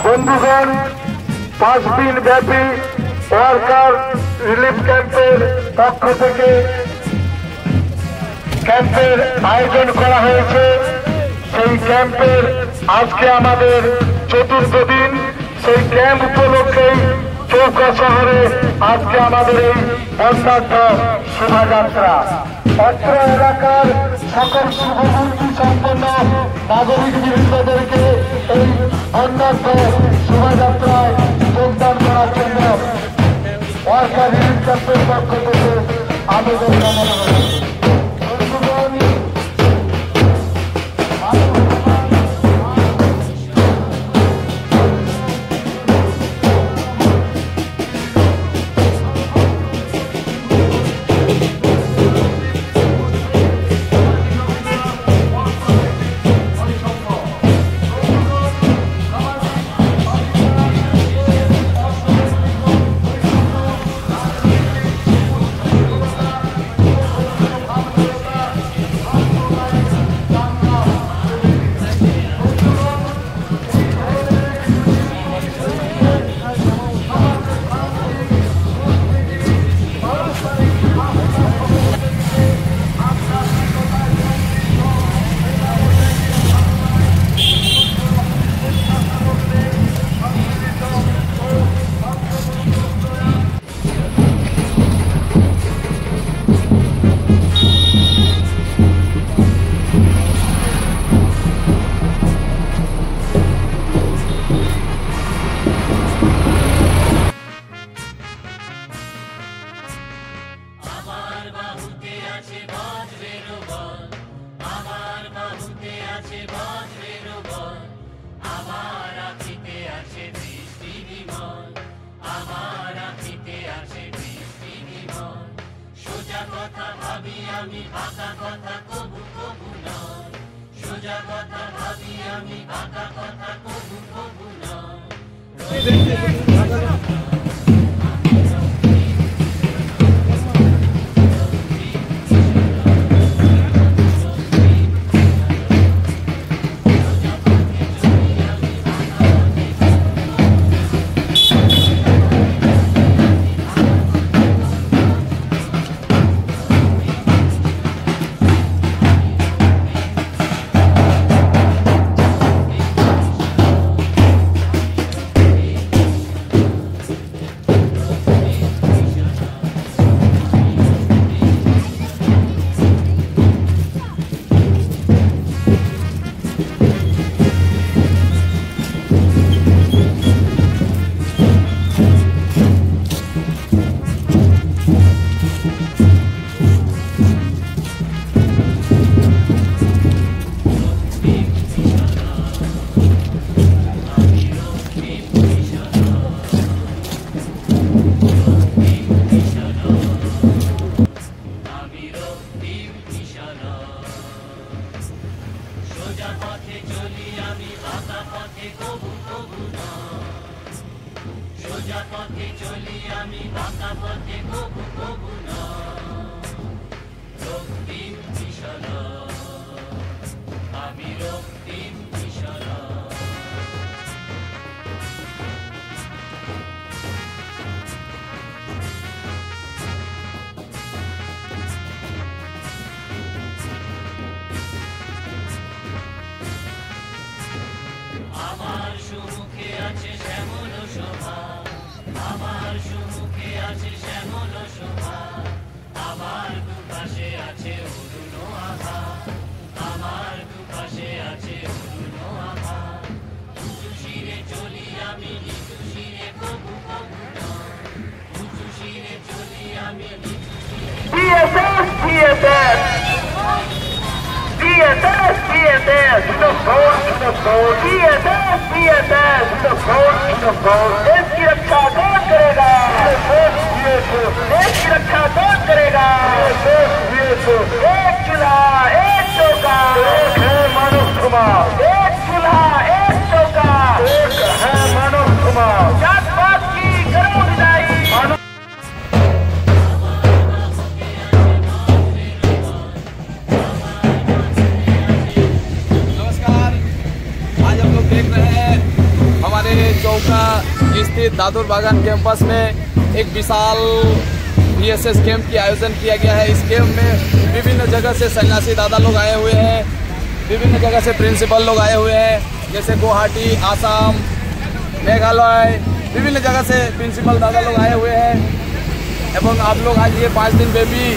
বন্ধুগণ, 5 দিন ব্যাপী ওয়ার্কার রিলিফ ক্যাম্পের পক্ষ থেকে ক্যাম্পের আয়োজন করা হয়েছে। সেই ক্যাম্পের আজকে আমাদের 4র্থ দিন। সেই ক্যাম্প উপলক্ষেই চৌকা শহরে আজকে আমাদের এই বর্ণাঢ্য শোভাযাত্রা। অত্র এলাকার সকল শুভবুদ্ধি সম্পন্ন নাগরিক বৃন্দদেরকে এই বর্ণাঢ্য শোভাযাত্রায় যোগদান করার জন্য ওয়ার্কার রিলিফ ক্যাম্পের পক্ষ থেকে আবেদন জানানো হয়েছে। আমি বাঁকা কথা কবু কবু নয়, সোজা কথা ভাবি আমি বাঁকা কথা কবু কবু নয়। সোজা পথে চলি আমি বাঁকা পথে কবু কবু নয়। রক্তিম মিশন আমি রক্তিম মিশন। আমার সুমুখে আছে শ্যামল শোভা, আমার সুমুখে আছে শ্যামল শোভা, আমার দুপাশে আছে অরুণ আভা, আমার দুপাশে আছে অরুণ আভা। উঁচু শিরে চলি আমি নিচু শিরে কবু কবু নয়, উঁচু শিরে চলি আমি নিচু শিরে। DSS, DSS, to the vote, to the vote. DSS, DSS, to the vote, to the vote. देश की रक्षा कौन करेगा? देश की रक्षा कौन करेगा? एक चूल्हा एक चौका, एक है मानव कुमार। एक चूल्हा एक चौका, एक है मानव कुमार। जात पात की करो विदाई। चौका स्थित दादुर बागान कैंपस में एक विशाल VSS कैंप की आयोजन किया गया है। इस कैंप में विभिन्न जगह से सन्यासी दादा लोग आए हुए हैं, विभिन्न जगह से प्रिंसिपल लोग आए हुए हैं, जैसे गुवाहाटी, आसाम, मेघालय, विभिन्न जगह से प्रिंसिपल दादा लोग आए हुए हैं। एवं आप लोग आज ये 5 दिन व्यापी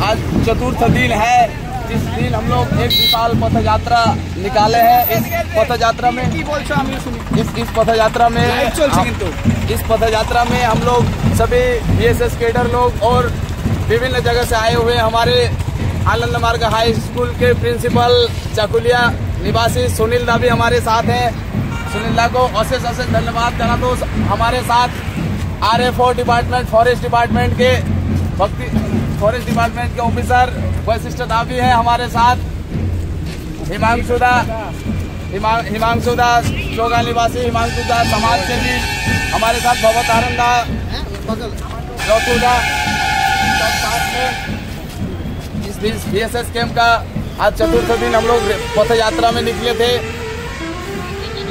आज चतुर्थ दिन है, जिस दिन हम लोग एक विशाल पथ यात्रा निकाले हैं। इस पथ यात्रा में इस पथ यात्रा में हम लोग सभी VSS कैडर लोग और विभिन्न जगह से आए हुए हमारे आनंद मार्ग हाई स्कूल के प्रिंसिपल चाकुलिया निवासी सुनील दा भी हमारे साथ हैं। सुनील दा को अशेष धन्यवाद देना। तो हमारे साथ RFO डिपार्टमेंट, फॉरेस्ट डिपार्टमेंट के ऑफिसर वशिष्ठ दा भी है हमारे साथ। हिमांशु दा चोगा निवासी हिमांशु दा समाज से भी हमारे साथ भगवत आनंद दा, रतु दा, सब साथ में इस VSS कैंप का आज चतुर्थ दिन हम लोग पथ यात्रा में निकले थे।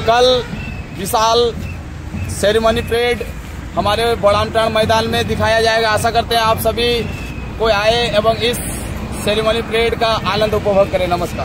कल विशाल सेरेमनी परेड हमारे बड़ामटाण मैदान में दिखाया जाएगा। आशा करते हैं आप सभी कोई आए एवं इस सेरेमनी परेड का आनंद उपभोग करें। नमस्कार।